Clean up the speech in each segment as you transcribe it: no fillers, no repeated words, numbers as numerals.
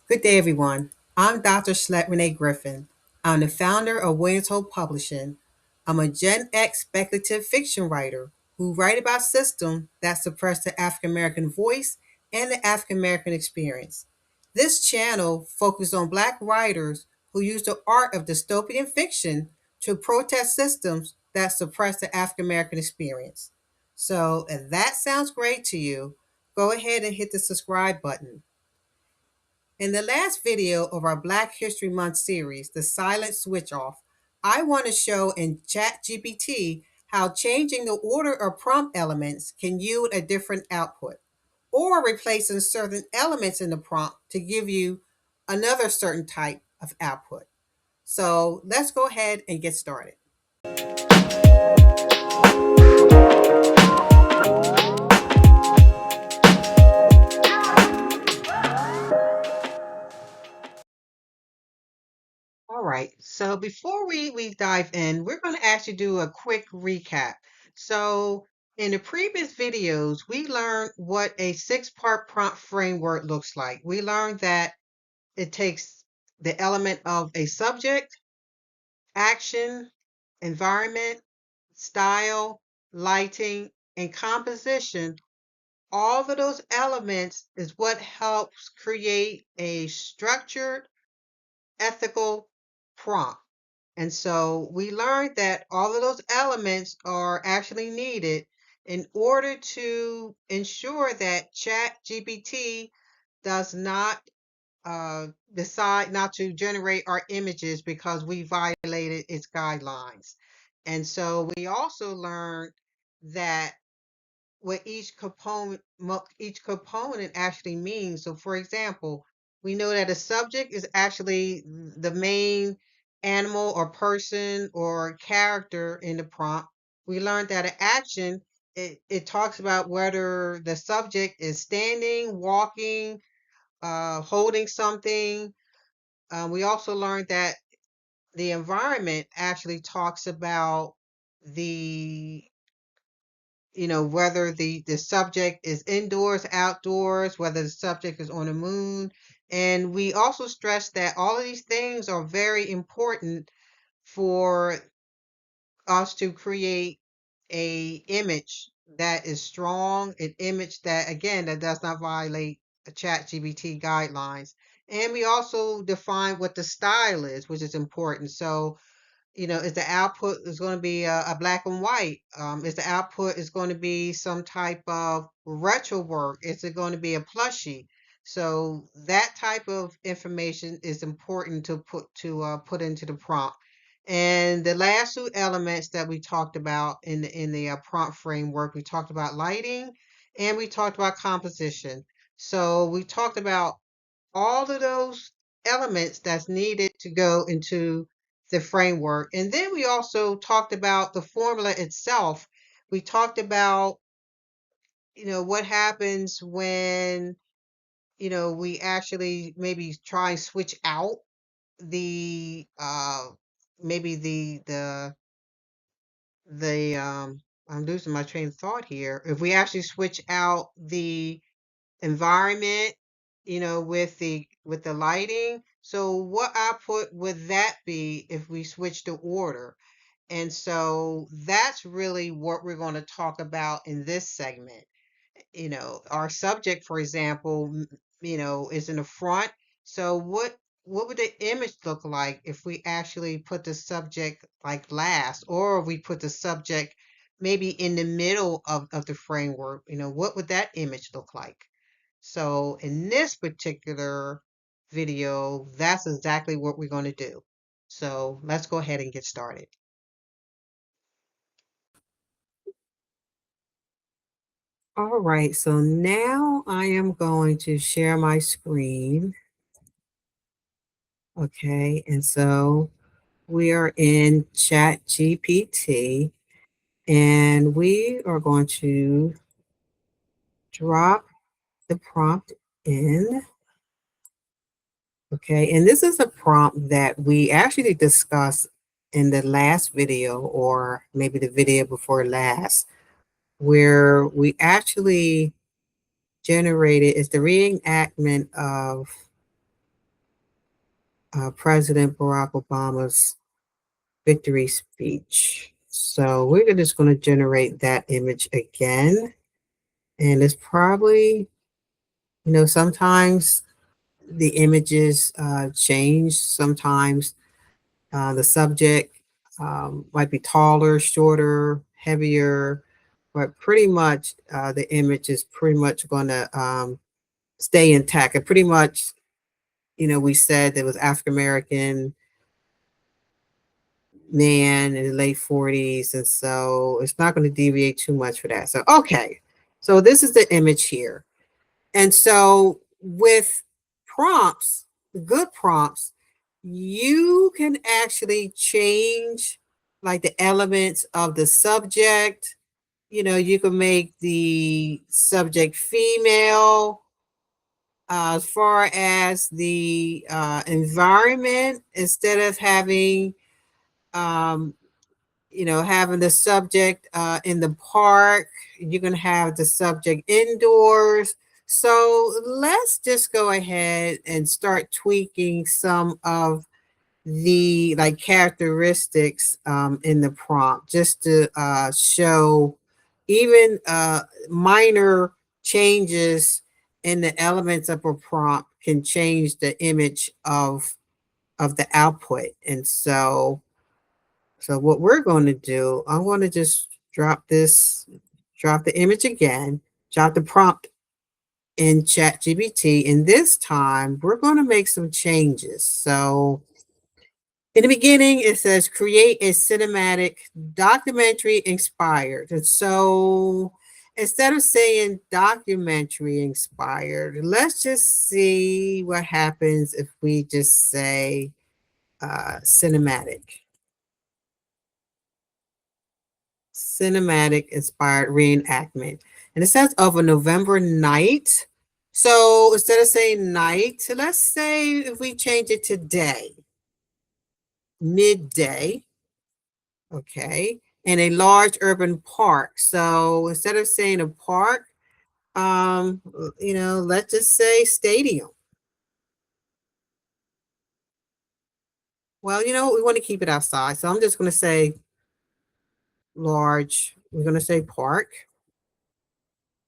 Good day, everyone. I'm Dr. Schlett Renee Griffin. I'm the founder of Williams Hope Publishing. I'm a Gen X speculative fiction writer who write about systems that suppress the African American voice and the African American experience. This channel focuses on Black writers who use the art of dystopian fiction to protest systems that suppress the African American experience. So, if that sounds great to you, go ahead and hit the subscribe button. In the last video of our Black History Month series, The Silent Switch Off, I want to show in ChatGPT how changing the order of prompt elements can yield a different output, or replacing certain elements in the prompt to give you another certain type of output. So let's go ahead and get started. All right. So before we dive in, we're going to actually do a quick recap. So in the previous videos, we learned what a six-part prompt framework looks like. We learned that it takes the element of a subject, action, environment, style, lighting, and composition. All of those elements is what helps create a structured, ethical prompt. And so we learned that all of those elements are actually needed in order to ensure that ChatGPT does not decide not to generate our images because we violated its guidelines. And so we also learned that what each component actually means. So for example, we know that a subject is actually the main animal or person or character in the prompt. We learned that an action, it talks about whether the subject is standing, walking, holding something. We also learned that the environment actually talks about the whether the subject is indoors, outdoors, whether the subject is on the moon. And we also stress that all of these things are very important for us to create a image that is strong, an image that again that does not violate the ChatGPT guidelines. And we also define what the style is, which is important. So is the output is going to be a black and white? Is the output is going to be some type of retro work? Is it going to be a plushie? So that type of information is important to put into the prompt. And the last two elements that we talked about in the prompt framework, we talked about lighting and we talked about composition. So we talked about all of those elements that's needed to go into the framework. And then we also talked about the formula itself. We talked about, what happens when, we actually maybe try and switch out the maybe the I'm losing my train of thought here. If we actually switch out the environment, with the lighting. So what output would that be if we switch the order? And so that's really what we're going to talk about in this segment. Our subject, for example, is in the front. So what would the image look like if we actually put the subject like last, or we put the subject maybe in the middle of the framework? What would that image look like? So in this particular video, that's exactly what we're going to do. So let's go ahead and get started. All right, so now I am going to share my screen. Okay, and so we are in Chat GPT and we are going to drop the prompt in. Okay, and this is a prompt that we actually discussed in the last video, or maybe the video before last, where we actually generated is the reenactment of President Barack Obama's victory speech. So we're just going to generate that image again. And it's probably, sometimes the images change. Sometimes the subject might be taller, shorter, heavier, but pretty much the image is pretty much going to stay intact. And pretty much, we said there was African American man in the late 40s. And so it's not going to deviate too much for that. So, okay. So this is the image here. And so with prompts, good prompts, you can actually change like the elements of the subject. You can make the subject female. As far as the environment, instead of um, having the subject in the park, you can have the subject indoors. So let's just go ahead and start tweaking some of the like characteristics in the prompt just to show even minor changes in the elements of a prompt can change the image of the output. And so what we're going to do, I'm going to just drop the image again, drop the prompt in ChatGPT, and this time we're going to make some changes. So in the beginning, it says create a cinematic documentary inspired. And so instead of saying documentary inspired, let's just see what happens if we just say cinematic. Cinematic inspired reenactment. And it says of a November night. So instead of saying night, let's say if we change it to day, midday, okay, in a large urban park. So instead of saying a park, um, let's just say stadium. Well, we want to keep it outside. So I'm just going to say large. We're going to say park.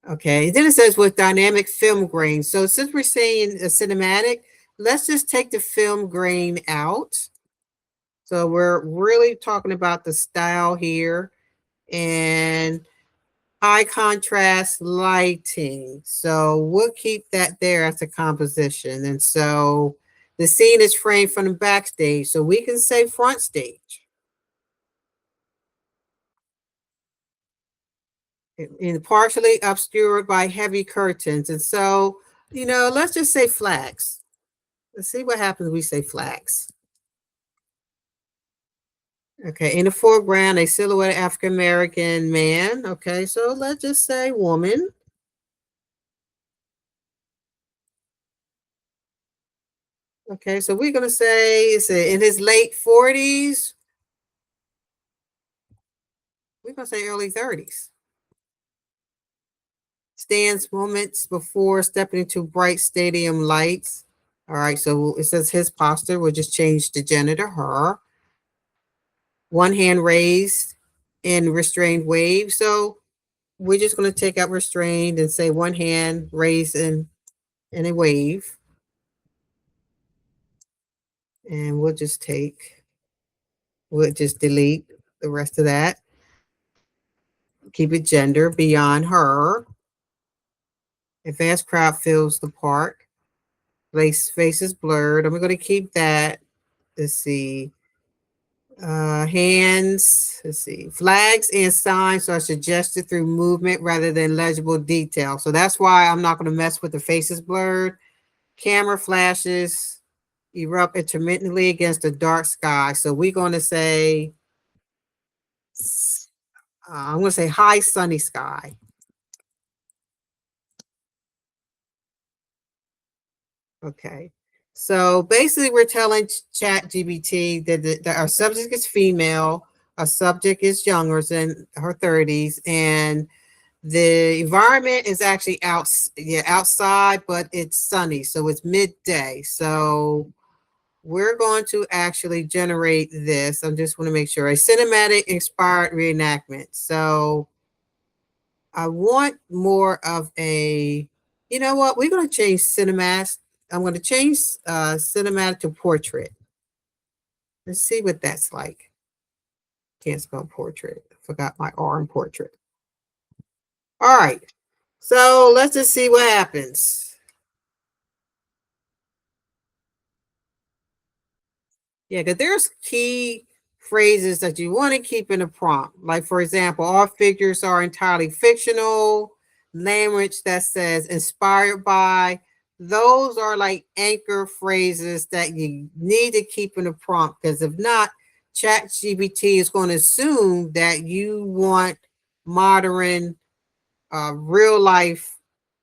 Okay, then it says with dynamic film grain. So since we're saying a cinematic, let's just take the film grain out. So we're really talking about the style here and high contrast lighting. So we'll keep that there as a composition. And so the scene is framed from the backstage. So we can say front stage. And partially obscured by heavy curtains. And so, let's just say flags. Let's see what happens when we say flags. Okay, in the foreground, a silhouette African American man. Okay, so let's just say woman. Okay, so we're gonna say it's in his late 40s. We're gonna say early 30s. Stands moments before stepping into bright stadium lights. All right, so it says his posture. We'll just change the gender to her. One hand raised in restrained wave. So we're just going to take out restrained and say one hand raised in a wave. And we'll just delete the rest of that. Keep it gender beyond her. Advanced crowd fills the park. Face is blurred. I'm going to keep that. Let's see. Hands, let's see. Flags and signs are suggested through movement rather than legible detail. So that's why I'm not going to mess with the faces blurred. Camera flashes erupt intermittently against a dark sky. So we're going to say, I'm going to say high sunny sky. Okay. So basically, we're telling ChatGPT that our subject is female, our subject is younger than her 30s, and the environment is actually outside, but it's sunny, so it's midday. So we're going to actually generate this. I just want to make sure a cinematic inspired reenactment. So I want more of a, you know what? We're going to change cinematic. I'm going to change cinematic to portrait. Let's see what that's like. Can't spell portrait. Forgot my R in portrait. All right. So let's just see what happens. Yeah, because there's key phrases that you want to keep in a prompt. Like, for example, all figures are entirely fictional, language that says inspired by. Those are like anchor phrases that you need to keep in a prompt because if not, ChatGPT is going to assume that you want modern real life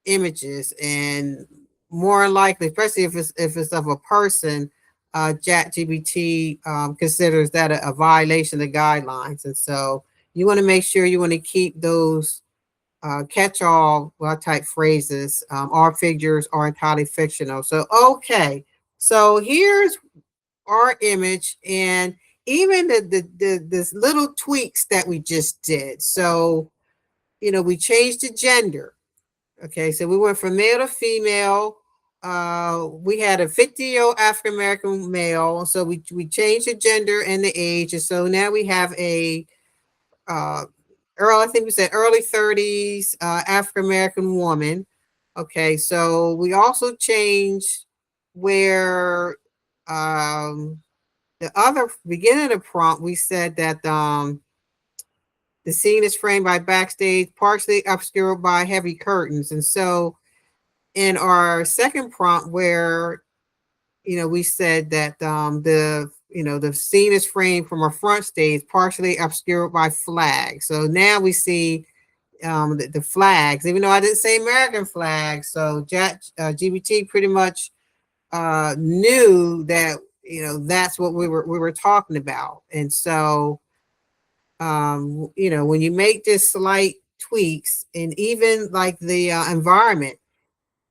images, and more likely, especially if it's of a person, ChatGPT considers that a violation of the guidelines, and so you want to make sure you want to keep those catch-all type phrases. Our figures are entirely fictional. So okay, so here's our image, and even the this little tweaks that we just did. So we changed the gender. Okay, so we went from male to female. We had a 50-year-old African American male, so we changed the gender and the age, and so now we have a uh, early, I think we said early 30s African American woman. Okay, so we also changed where the other beginning of the prompt we said that the scene is framed by backstage, partially obscured by heavy curtains. And so in our second prompt where, we said that the scene is framed from a front stage, partially obscured by flags. So now we see the flags, even though I didn't say American flags. So GBT pretty much knew that, that's what we were talking about. And so when you make this slight tweaks and even like the environment.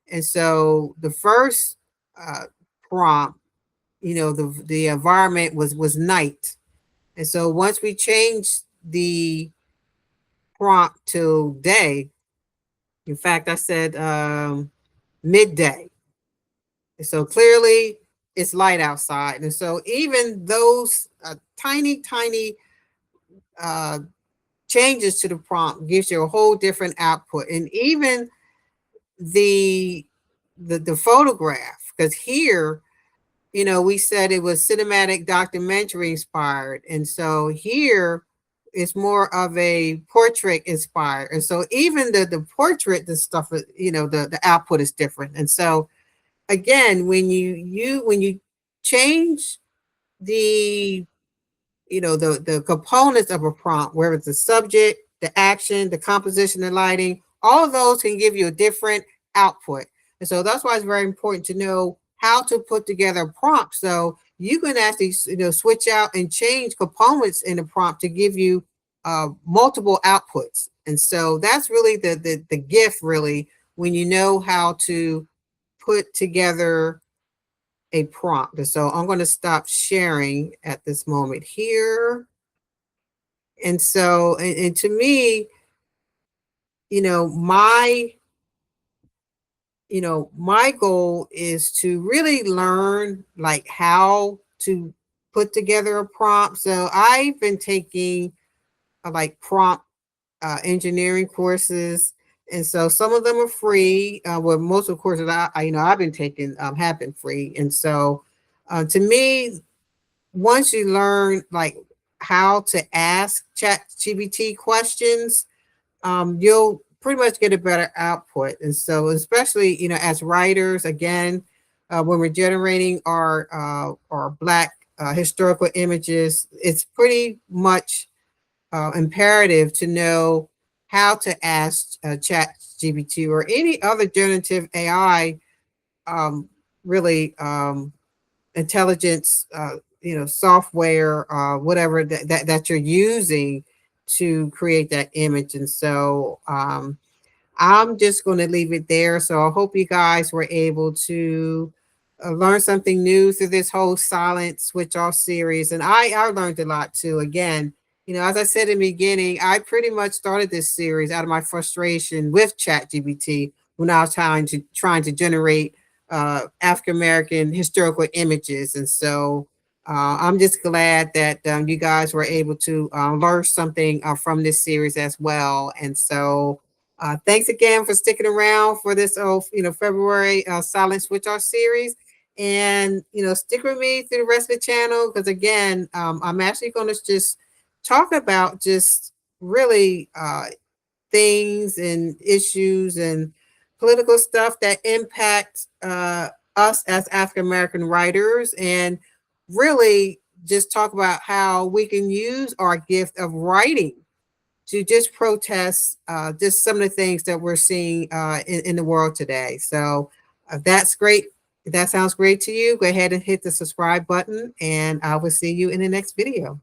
And so the first prompt, the environment was night. And so once we changed the prompt to day, in fact, I said midday. And so clearly it's light outside. And so even those tiny, tiny uh, changes to the prompt gives you a whole different output. And even the the photograph, because here, we said it was cinematic documentary inspired, and so here it's more of a portrait inspired, and so even the portrait, the stuff, the output is different. And so again, when you change the the components of a prompt, whether it's the subject, the action, the composition, the lighting, all of those can give you a different output. And so that's why it's very important to know how to put together a prompt. So you can actually switch out and change components in the prompt to give you multiple outputs. And so that's really the gift, really, when you know how to put together a prompt. And so I'm going to stop sharing at this moment here. And so, and to me, you know, my, my goal is to really learn like how to put together a prompt. So I've been taking like prompt engineering courses. And so some of them are free. Well, most of the courses I've been taking have been free. And so to me, once you learn like how to ask ChatGPT questions, you'll pretty much get a better output. And so, especially as writers, again, when we're generating our Black historical images, it's pretty much imperative to know how to ask ChatGPT or any other generative AI, um, really. Intelligence, software, whatever that you're using to create that image. And so I'm just going to leave it there. So I hope you guys were able to learned something new through this whole silent switch off series. And I learned a lot too. Again, as I said in the beginning, I pretty much started this series out of my frustration with ChatGPT when I was trying to generate African American historical images. And so I'm just glad that you guys were able to learn something from this series as well. And so thanks again for sticking around for this February Silent Switch Off series. And stick with me through the rest of the channel because again, I'm actually going to just talk about just really things and issues and political stuff that impact us as African American writers, and really just talk about how we can use our gift of writing to just protest just some of the things that we're seeing in the world today. So that's great. If that sounds great to you, go ahead and hit the subscribe button, and I will see you in the next video.